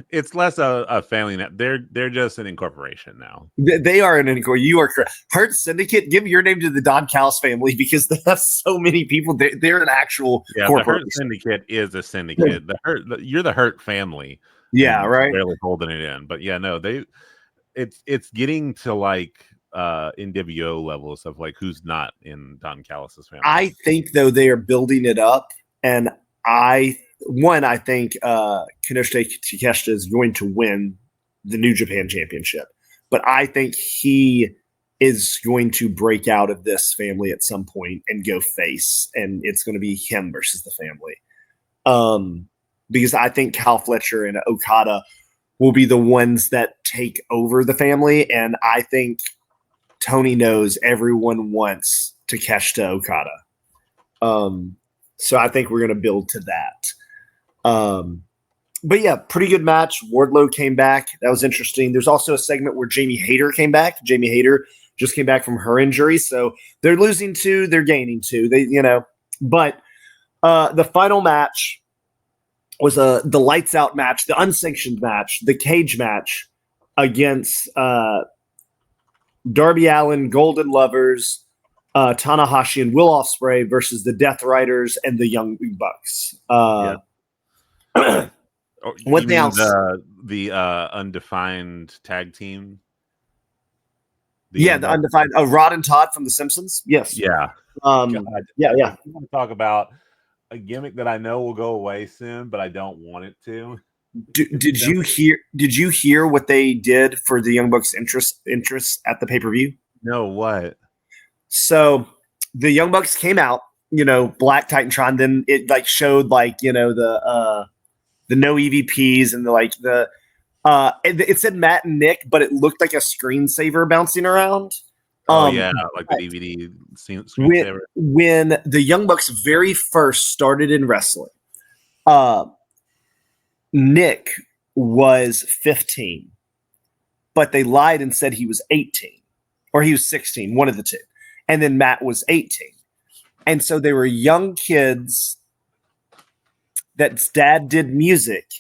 It's less a family now. They're just an incorporation now. They are an incorporation. You are correct. Hurt Syndicate, give your name to the Don Callis family because they have so many people. They're an actual corporation. The Hurt Syndicate is a syndicate. You're the Hurt family. Yeah, and right. barely holding it in. But yeah, no, it's getting to like NWO levels of like who's not in Don Callis' family. I think though they are building it up, and I think Kinoshita Takeshita is going to win the New Japan Championship, but I think he is going to break out of this family at some point and go face, and it's going to be him versus the family. Because I think Cal Fletcher and Okada will be the ones that take over the family, and I think Tony knows everyone wants Takeshita Okada. So I think we're going to build to that. But yeah, pretty good match. Wardlow came back. That was interesting. There's also a segment where Jamie Hayter came back. Jamie Hayter just came back from her injury. So they're losing 2, they're gaining 2. But the final match was the lights out match, the unsanctioned match, the cage match against Darby Allin, Golden Lovers, Tanahashi, and Will Ospreay versus the Death Riders and the Young Bucks. What else? The undefined tag team. The undefined Rod and Todd from The Simpsons. Yes. Yeah. Yeah. I want to talk about a gimmick that I know will go away soon, but I don't want it to. Did you hear what they did for the Young Bucks interests at the pay-per-view? No, what? So the Young Bucks came out, Black Titantron, then it like showed like, the no EVPs and it said Matt and Nick, but it looked like a screensaver bouncing around. Like the DVD screensaver. When the Young Bucks very first started in wrestling, Nick was 15, but they lied and said he was 18 or he was 16, one of the two. And then Matt was 18. And so they were young kids that dad did music.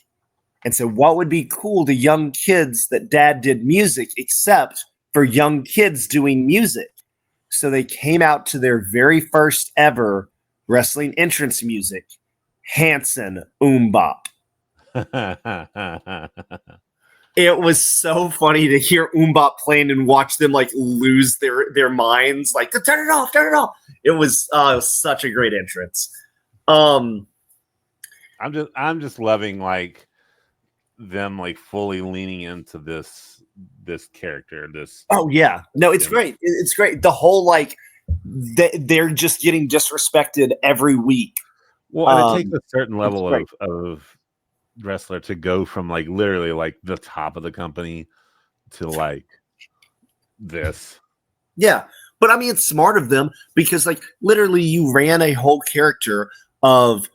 And so what would be cool to young kids that dad did music except for young kids doing music? So they came out to their very first ever wrestling entrance music, Hanson Bop. It was so funny to hear Bop playing and watch them like lose their minds, like turn it off. It was such a great entrance. I'm just loving like them like fully leaning into this character. Oh yeah, no, it's great. It's great. The whole like they're just getting disrespected every week. Well, it takes a certain level of wrestler to go from like literally like the top of the company to like this. Yeah, but I mean it's smart of them because like literally you ran a whole character of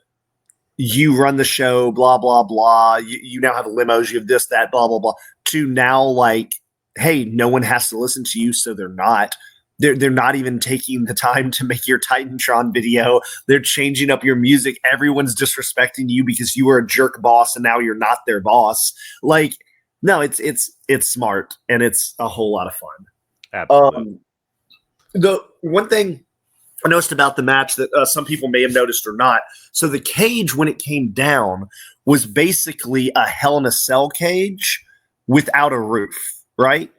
you run the show, blah blah blah. You now have limos, you have this, that, blah blah blah. To now like, hey, no one has to listen to you, so they're not. They're not even taking the time to make your Titantron video. They're changing up your music. Everyone's disrespecting you because you were a jerk boss and now you're not their boss. Like, no, it's smart and it's a whole lot of fun. Absolutely. The one thing I noticed about the match that some people may have noticed or not. So the cage, when it came down, was basically a Hell in a Cell cage without a roof, right?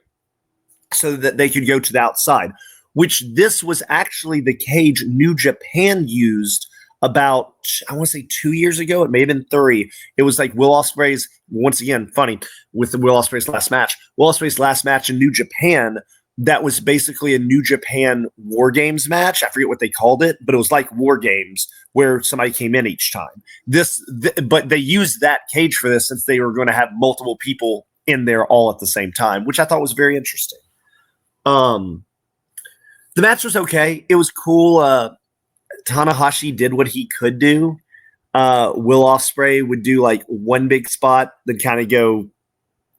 So that they could go to the outside, which this was actually the cage New Japan used about, I want to say 2 years ago. It may have been 3. It was like Will Ospreay's, once again, funny, with the Will Ospreay's last match. Will Ospreay's last match in New Japan, that was basically a New Japan War Games match. I forget what they called it, but it was like War Games where somebody came in each time. But they used that cage for this since they were going to have multiple people in there all at the same time, which I thought was very interesting. The match was okay. It was cool. Tanahashi did what he could do. Will Ospreay would do like one big spot, then kind of go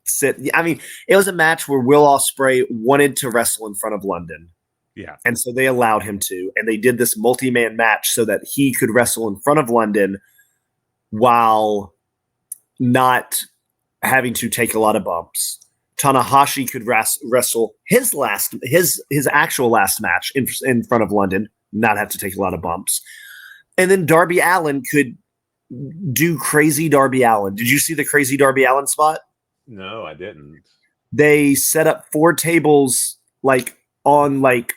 sit. I mean, it was a match where Will Ospreay wanted to wrestle in front of London. Yeah. And so they allowed him to. And they did this multi-man match so that he could wrestle in front of London while not having to take a lot of bumps. Tanahashi could wrestle his actual last match in front of London, not have to take a lot of bumps. And then Darby Allin could do crazy Darby Allin. Did you see the crazy Darby Allin spot? No, I didn't. They set up 4 tables like on like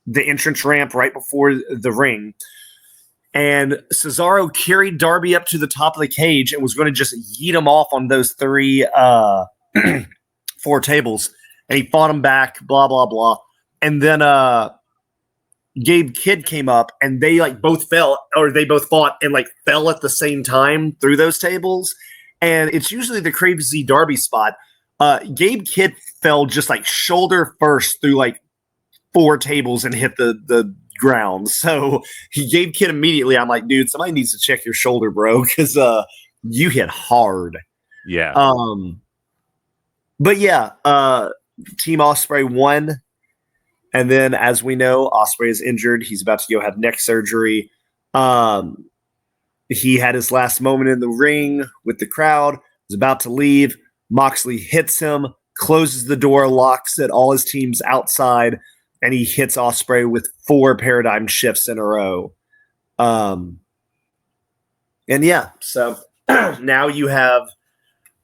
the entrance ramp right before the ring. And Cesaro carried Darby up to the top of the cage and was going to just yeet him off on those 3 4 tables. And he fought him back, blah, blah, blah. And then Gabe Kidd came up and they like both fell, or they both fought and like fell at the same time through those tables. And it's usually the crazy Darby spot. Gabe Kidd fell just like shoulder first through like 4 tables and hit the ground. So he gave Kidd immediately. I'm like, dude, somebody needs to check your shoulder, bro, because you hit hard. Yeah. But yeah, Team Ospreay won. And then, as we know, Ospreay is injured. He's about to go have neck surgery. He had his last moment in the ring with the crowd, was about to leave. Moxley hits him, closes the door, locks it, all his team's outside, and he hits Ospreay with 4 paradigm shifts in a row. And yeah, so now you have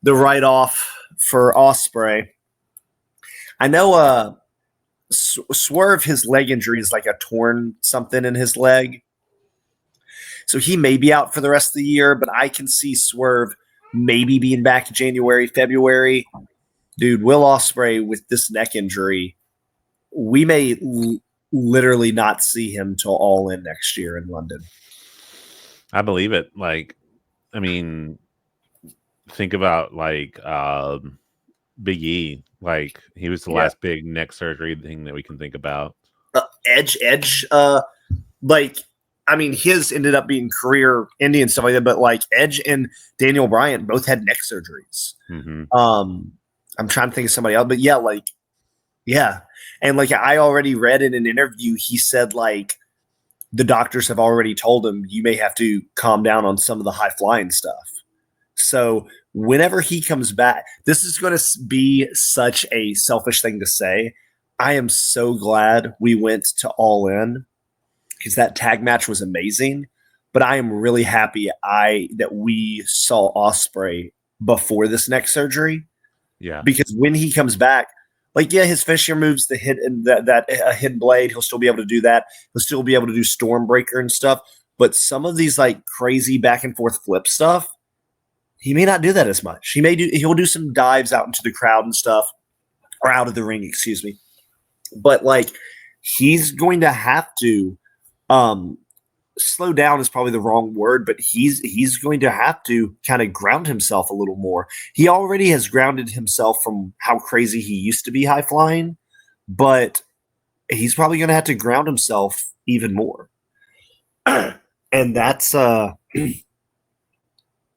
the write-off for Ospreay. I know Swerve, his leg injury is like a torn something in his leg. So he may be out for the rest of the year, but I can see Swerve maybe being back in January, February. Dude, Will Ospreay with this neck injury, we may literally not see him till All In next year in London. I believe it. Like, I mean, think about like Big E. Like, he was the last big neck surgery thing that we can think about. Edge, like, I mean, his ended up being career ending and stuff like that, but like Edge and Daniel Bryan both had neck surgeries. Mm-hmm. I'm trying to think of somebody else, but yeah, like, yeah. And like, I already read in an interview, he said like the doctors have already told him you may have to calm down on some of the high flying stuff. So whenever he comes back, this is going to be such a selfish thing to say. I am so glad we went to All In because that tag match was amazing. But I am really happy that we saw Ospreay before this neck surgery. Yeah. Because when he comes back, like, yeah, his finisher moves, the hit and that hidden blade, he'll still be able to do that. He'll still be able to do Stormbreaker and stuff. But some of these like crazy back and forth flip stuff, he may not do that as much. He'll do some dives out into the crowd and stuff, or out of the ring, excuse me. But like, he's going to have to slow down is probably the wrong word, but he's going to have to kind of ground himself a little more. He already has grounded himself from how crazy he used to be high flying, but he's probably going to have to ground himself even more. And that's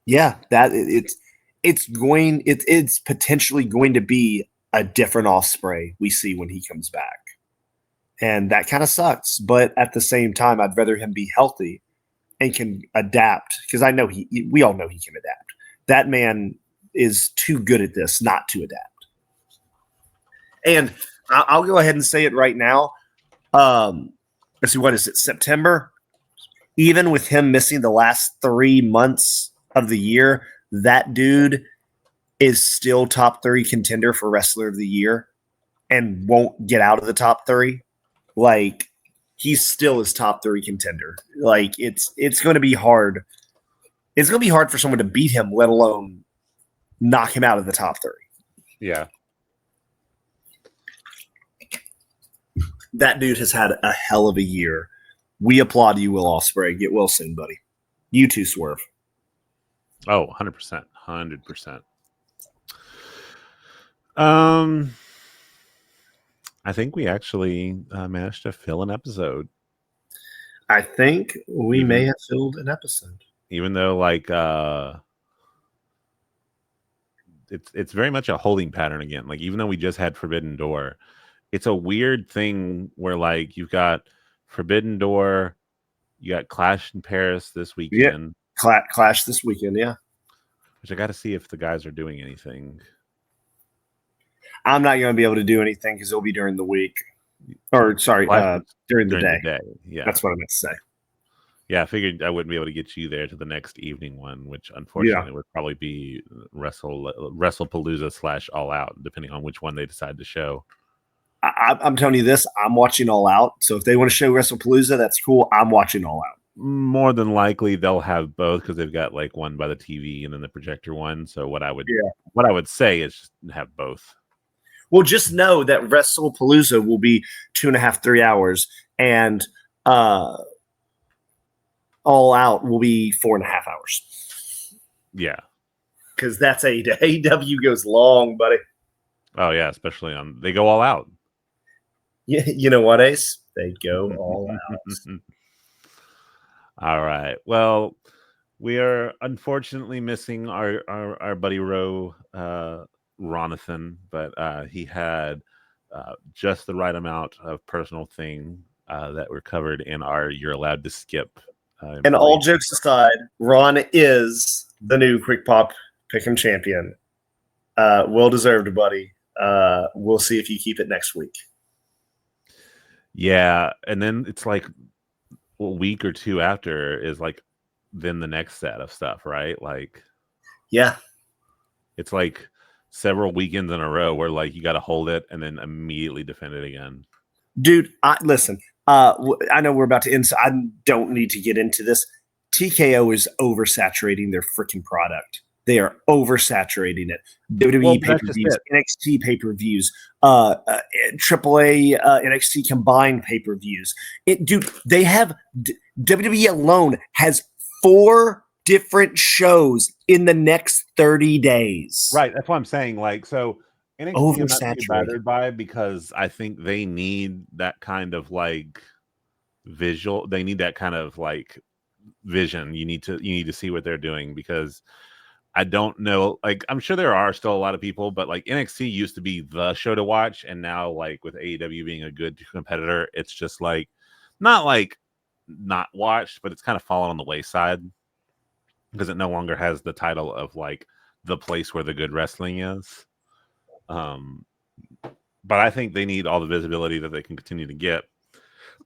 yeah, that it's potentially going to be a different Ospreay we see when he comes back. And that kind of sucks. But at the same time, I'd rather him be healthy and can adapt, because I know we all know he can adapt. That man is too good at this not to adapt. And I'll go ahead and say it right now. Let's see, what is it, September? Even with him missing the last 3 months of the year, that dude is still top 3 contender for Wrestler of the Year and won't get out of the top 3. Like, he still is top 3 contender. Like, it's going to be hard. It's going to be hard for someone to beat him, let alone knock him out of the top 3. Yeah. That dude has had a hell of a year. We applaud you, Will Ospreay. Get well soon, buddy. You too, Swerve. Oh, 100%. 100%. I think we actually managed to fill an episode. I think we may have filled an episode. Even though, like, it's very much a holding pattern again. Like, even though we just had Forbidden Door, it's a weird thing where, like, you've got Forbidden Door, you got Clash in Paris this weekend. Yeah. Clash this weekend, yeah. Which I got to see if the guys are doing anything. I'm not going to be able to do anything because it'll be during the week. Or, sorry, during the day. Yeah. That's what I meant to say. Yeah, I figured I wouldn't be able to get you there to the next evening one, which unfortunately would probably be WrestlePalooza / All Out, depending on which one they decide to show. I'm telling you this, I'm watching All Out. So if they want to show WrestlePalooza, that's cool. I'm watching All Out. More than likely, they'll have both because they've got like one by the TV and then the projector one. So what I would say is just have both. Well, just know that WrestlePalooza will be 2.5, 3 hours, and All Out will be 4.5 hours. Yeah, because that's AEW goes long, buddy. Oh yeah, especially on they go all out. Yeah, you know what, Ace? They go all out. All right. Well, we are unfortunately missing our buddy Ro Ronathan, but he had just the right amount of personal thing that were covered in our You're Allowed to Skip. And all jokes aside, Ron is the new Quick Pop Pick'em champion. Well deserved, buddy. We'll see if you keep it next week. Yeah, and then it's like a week or two after is like then the next set of stuff, right? Like, yeah, it's like several weekends in a row where like you got to hold it and then immediately defend it again. Dude, listen. I know we're about to end, so I don't need to get into this. TKO is oversaturating their freaking product. They are oversaturating it. WWE pay-per-views, NXT pay-per-views, AAA NXT combined pay-per-views. Dude, they have WWE alone has 4 different shows in the next 30 days. Right, that's what I'm saying. Like, so NXT I'm not too bothered by because I think they need that kind of like visual. They need that kind of like vision. You need to see what they're doing because I don't know. Like, I'm sure there are still a lot of people, but like NXT used to be the show to watch, and now like with AEW being a good competitor, it's just like not watched, but it's kind of fallen on the wayside because it no longer has the title of like the place where the good wrestling is. But I think they need all the visibility that they can continue to get.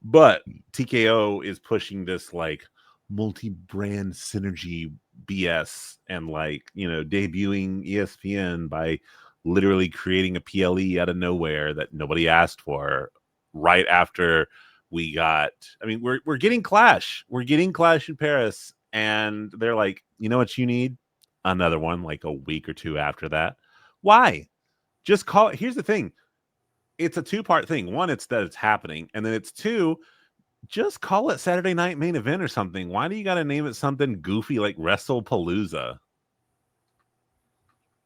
But TKO is pushing this like multi-brand synergy BS and like, you know, debuting ESPN by literally creating a PLE out of nowhere that nobody asked for right after we got, I mean, we're getting Clash. We're getting Clash in Paris, and they're like, you know what you need? Another one like a week or two after that. Why? Just call it. Here's the thing. It's a 2-part thing. One, it's that it's happening. And then it's 2, just call it Saturday Night Main Event or something. Why do you got to name it something goofy like WrestlePalooza?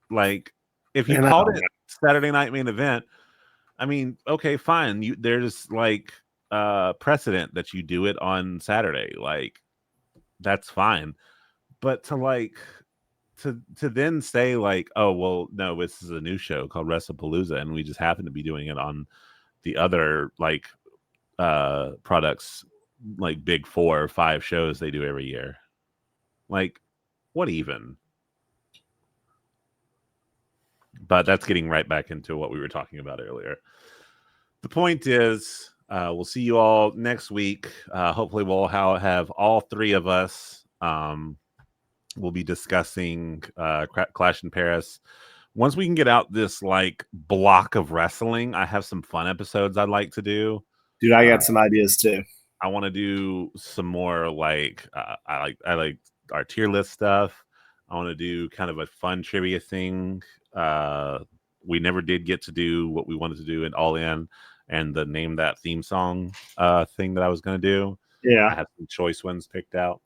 Like, if you called it Saturday Night Main Event, I mean, okay, fine. There's like precedent that you do it on Saturday. Like, that's fine. But to like... To then say like, oh well, no, this is a new show called WrestlePalooza, and we just happen to be doing it on the other like products, like big 4 or 5 shows they do every year. Like, what even? But that's getting right back into what we were talking about earlier. The point is, we'll see you all next week. Hopefully, we'll have all 3 of us. We'll be discussing Clash in Paris. Once we can get out this like block of wrestling, I have some fun episodes I'd like to do. Dude, I got some ideas too. I want to do some more like I like our tier list stuff. I want to do kind of a fun trivia thing. We never did get to do what we wanted to do in All In and the name that theme song thing that I was going to do. Yeah, I have some choice ones picked out.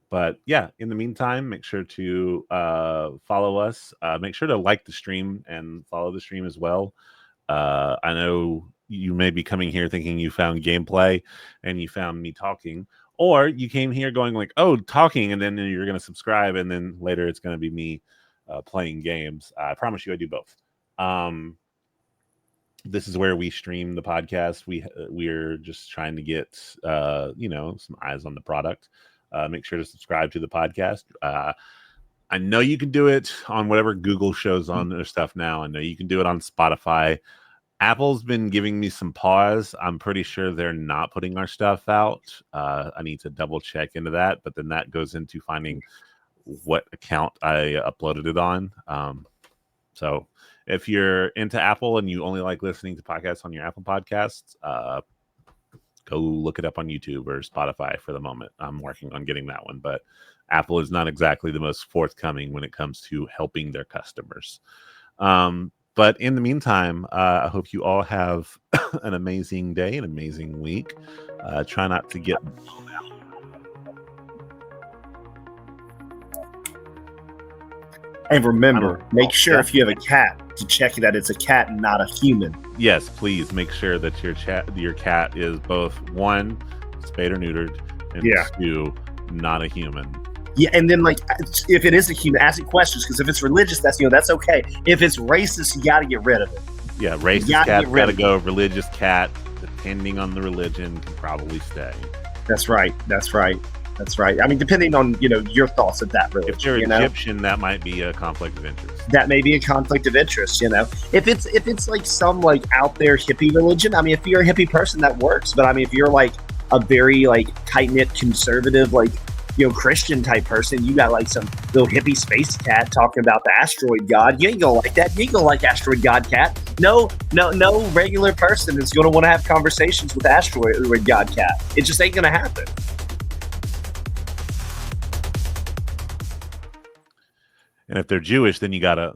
But yeah, in the meantime, make sure to follow us. Make sure to like the stream and follow the stream as well. I know you may be coming here thinking you found gameplay and you found me talking, or you came here going like, oh, talking, and then you're going to subscribe, and then later it's going to be me playing games. I promise you I do both. This is where we stream the podcast. We're just trying to get some eyes on the product. Make sure to subscribe to the podcast. I know you can do it on whatever Google shows on their stuff now. I know you can do it on Spotify. Apple's been giving me some pause. I'm pretty sure they're not putting our stuff out. I need to double check into that, but then that goes into finding what account I uploaded it on. So if you're into Apple and you only like listening to podcasts on your Apple Podcasts, go look it up on YouTube or Spotify for the moment. I'm working on getting that one, but Apple is not exactly the most forthcoming when it comes to helping their customers. But in the meantime, I hope you all have an amazing day, an amazing week. Try not to get... And remember, make sure if you have a cat to check that it's a cat and not a human. Yes, please make sure that your cat is both, 1, spayed or neutered, and 2, not a human. Yeah, and then like if it is a human, ask it questions, because if it's religious, that's okay. If it's racist, you got to get rid of it. Yeah, racist cat got to go. Religious cat, depending on the religion, can probably stay. That's right. I mean, depending on your thoughts of that religion. If you're Egyptian, that might be a conflict of interest. That may be a conflict of interest. If it's like some like out there hippie religion. I mean, if you're a hippie person, that works. But I mean, if you're like a very like tight knit conservative like Christian type person, you got like some little hippie space cat talking about the asteroid god. You ain't gonna like that. You ain't gonna like asteroid god cat. No regular person is gonna want to have conversations with asteroid god cat. It just ain't gonna happen. And if they're Jewish, then you gotta